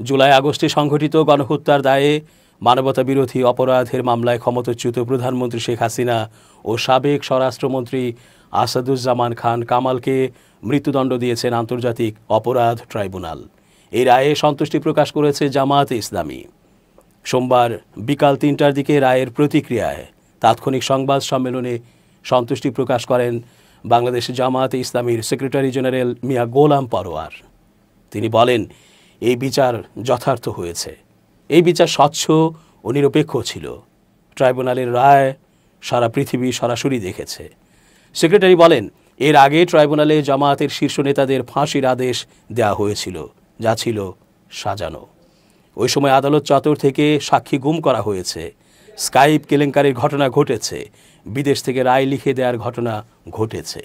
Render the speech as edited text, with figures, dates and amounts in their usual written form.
জুলাই আগস্টে সংঘটিত গণহত্যার দায়ে মানবতাবিরোধী অপরাধের মামলায় ক্ষমতাচ্যুত প্রধানমন্ত্রী শেখ হাসিনা ও সাবেক স্বরাষ্ট্রমন্ত্রী আসাদুজ্জামান খান কামালকে মৃত্যুদণ্ড দিয়েছেন আন্তর্জাতিক অপরাধ ট্রাইব্যুনাল। এই রায়ে সন্তুষ্টি প্রকাশ করেছে জামায়াতে ইসলামী। সোমবার বিকাল ৩টার দিকে রায়ের প্রতিক্রিয়ায় তাৎক্ষণিক সংবাদ সম্মেলনে সন্তুষ্টি প্রকাশ করেন বাংলাদেশ জামায়াতে ইসলামীর সেক্রেটারি জেনারেল মিয়া গোলাম পরোয়ার। তিনি বলেন, এই বিচার যথার্থ হয়েছে, এই বিচার স্বচ্ছ ও নিরপেক্ষ ছিল। ট্রাইব্যুনালের রায় সারা পৃথিবী সরাসরি দেখেছে। সেক্রেটারি বলেন, এর আগে ট্রাইব্যুনালে জামায়াতের শীর্ষ নেতাদের ফাঁসির আদেশ দেওয়া হয়েছিল, যা ছিল সাজানো। ওই সময় আদালত চত্বর থেকে সাক্ষী গুম করা হয়েছে, স্কাইপ কেলেঙ্কারির ঘটনা ঘটেছে, বিদেশ থেকে রায় লিখে দেওয়ার ঘটনা ঘটেছে।